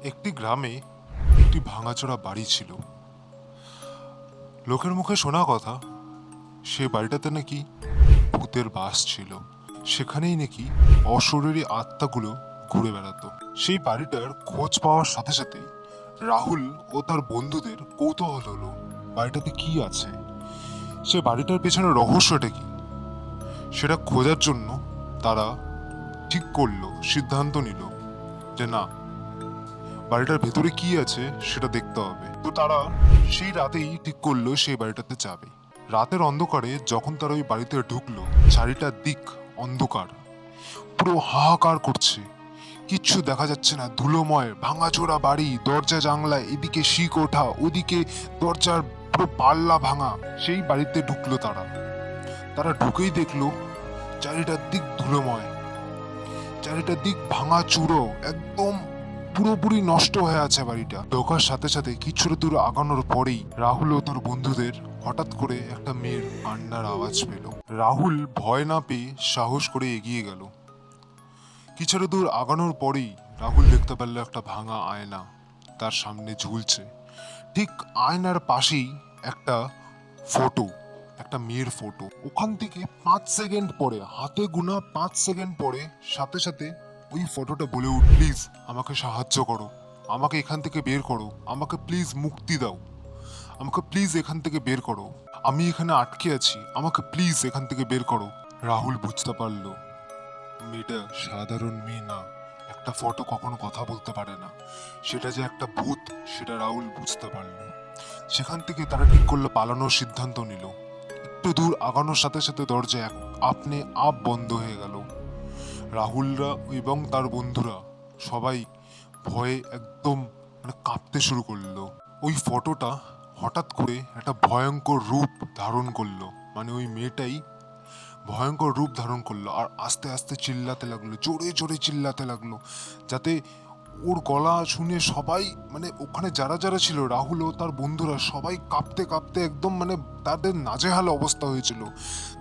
একটি গ্রামে একটি ভাঙাচোরা বাড়ি ছিল। লোকের মুখে শোনা কথা, সে বাড়িটাতে নাকি ভূতের বাস ছিল। সেখানেই নাকি অশরীরী আত্মাগুলো ঘুরে বেড়াতো। সেই বাড়িটার খোঁজ পাওয়ার সাথে সাথেই রাহুল ও তার বন্ধুদের কৌতূহল হলো বাড়িটাতে কি আছে, সে বাড়িটার পেছনে রহস্যটা কি। সেটা খোঁজার জন্য তারা ঠিক করলো, সিদ্ধান্ত নিল যে না, বাড়িটার ভেতরে কি আছে সেটা দেখতে হবে। তো তারা সেই রাতেই ঠিক করলো সেই বাড়িটাতে যাবে। রাতের অন্ধকারে যখন তারা ওই বাড়িতে ঢুকলো, চারিটার দিক অন্ধকার, পুরো হাহাকার করছে, কিচ্ছু দেখা যাচ্ছে না, ধুলোময় ভাঙাচোরা বাড়ি, দরজা জানলায় এদিকে শিক ওঠা, ওদিকে দরজার পুরো পাল্লা ভাঙা। সেই বাড়িতে ঢুকলো তারা। তারা ঢুকেই দেখলো চারিটার দিক ধুলোময়, চারিটার দিক ভাঙা চুরো, একদম পুরোপুরি নষ্ট হয়ে আছে বাড়িটা। ঢোকার সাথে সাথে কিছুটা দূর আগানোর পরেই রাহুল ও তার বন্ধুদের হঠাৎ করে একটা মেয়ের কান্নার আওয়াজ পেল। রাহুল ভয় না পেয়ে সাহস করে এগিয়ে গেল। কিছুটা দূর আগানোর পরেই রাহুল দেখতে পেল একটা ভাঙা আয়না তার সামনে ঝুলছে। ঠিক আয়নার পাশেই একটা ফটো, একটা মেয়ের ফটো। ওখান থেকে 5 সেকেন্ড পরে, হাতে গোনা 5 সেকেন্ড পরে সাথে সাথে ওই ফটোটা বলে উঠ, প্লিজ আমাকে সাহায্য করো, আমাকে এখান থেকে বের করো, আমাকে প্লিজ মুক্তি দাও, আমাকে প্লিজ এখান থেকে বের করো, আমি এখানে আটকে আছি, আমাকে প্লিজ এখান থেকে বের করো। রাহুল বুঝতে পারলো মেয়েটা সাধারণ মেয়ে না, একটা ফটো কখনো কথা বলতে পারে না, সেটা যে একটা ভূত সেটা রাহুল বুঝতে পারলো। সেখান থেকে তারা ঠিক করলো পালানোর সিদ্ধান্ত নিল। একটু দূর আগানোর সাথে সাথে দরজা আপনি আপ বন্ধ হয়ে গেল। রাহুলরা এবং তার বন্ধুরা সবাই ভয়ে একদম কাঁপতে শুরু করলো। ওই ফটোটা হঠাৎ করে একটা ভয়ঙ্কর রূপ ধারণ করলো, ওই মেয়েটাই ভয়ঙ্কর রূপ ধারণ করলো আর আস্তে আস্তে চিল্লাতে লাগলো, জোরে জোরে চিল্লাতে লাগলো, যাতে ওর গলা শুনে সবাই, ওখানে যারা যারা ছিল, রাহুল ও তার বন্ধুরা সবাই কাঁপতে কাঁপতে একদম তাদের নাজেহাল অবস্থা হয়েছিল।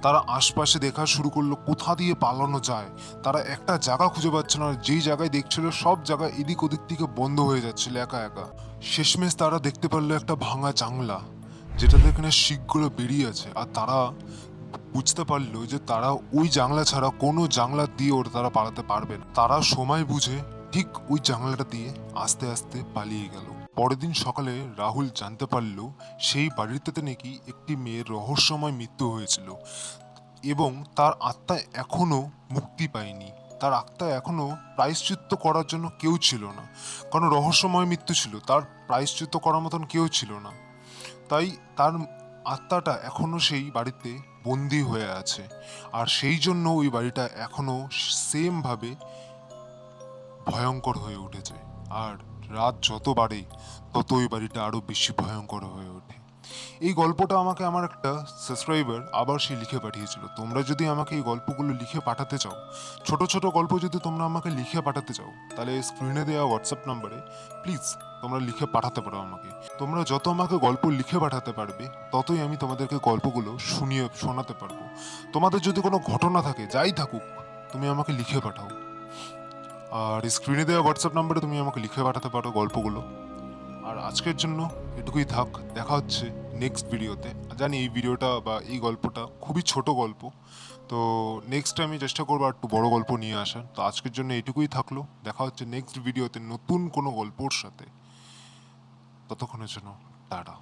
তারা আশপাশে দেখা শুরু করলো কোথা দিয়ে পালানো যায়। তারা একটা জায়গা খুঁজে পাচ্ছিল না, যেই জায়গায় দেখছিল সব জায়গায় এদিক ওদিক থেকে বন্ধ হয়ে যাচ্ছিল একা একা। শেষমেশ তারা দেখতে পারলো একটা ভাঙা জাংলা, যেটাতে এখানে শিকগুলো বেরিয়ে আছে, আর তারা বুঝতে পারলো যে তারা ওই জানলা ছাড়া কোনো জানলা দিয়ে ওর তারা পালাতে পারবে না। তারা সময় বুঝে ঠিক ওই জানলাটা দিয়ে আস্তে আস্তে পালিয়ে গেল। পরের দিন সকালে রাহুল জানতে পারলো সেই বাড়িতে নাকি একটি মেয়ের রহস্যময় মৃত্যু হয়েছিল এবং তার আত্মা এখনো মুক্তি পায়নি। তার আত্মা এখনো প্রায়শ্চিত্ত করার জন্য কেউ ছিল না, কারণ রহস্যময় মৃত্যু ছিল, তার প্রায়শ্চিত্ত করার মতন কেউ ছিল না। তাই তার আত্মাটা এখনো সেই বাড়িতে বন্দি হয়ে আছে, আর সেই জন্য ওই বাড়িটা এখনো সেম ভাবে ভয়ঙ্কর হয়ে উঠেছে। আর রাত যত বাড়ে তত ওই বাড়িটা আরো বেশি ভয়ঙ্কর হয়ে ওঠে। এই গল্পটা আমাকে আমার একটা সাবস্ক্রাইবার আবার সে লিখে পাঠিয়েছিল। তোমরা যদি আমাকে এই গল্পগুলো লিখে পাঠাতে চাও, ছোট ছোট গল্প যদি তোমরা আমাকে লিখে পাঠাতে চাও, তাহলে স্ক্রিনে দেওয়া হোয়াটসঅ্যাপ নাম্বারে প্লিজ তোমরা লিখে পাঠাতে পারো আমাকে। তোমরা যত আমাকে গল্প লিখে পাঠাতে পারবে ততই আমি তোমাদেরকে গল্পগুলো শুনিয়ে শোনাতে পারবো। তোমাদের যদি কোনো ঘটনা থাকে, যাই থাকুক, তুমি আমাকে লিখে পাঠাও। আর স্ক্রিনে দেওয়া হোয়াটসঅ্যাপ নাম্বারে তুমি আমাকে লিখে পাঠাতে পারো গল্পগুলো। আর আজকের জন্য এটুকুই থাক, দেখা হচ্ছে নেক্সট ভিডিওতে। জানি এই ভিডিওটা বা এই গল্পটা খুবই ছোট গল্প, তো নেক্সট আমি চেষ্টা করবো একটু বড় গল্প নিয়ে আসার। তো আজকের জন্য এটুকুই থাকলো, দেখা হচ্ছে নেক্সট ভিডিওতে নতুন কোনো গল্পর সাথে। ততক্ষণের জন্য টাটা।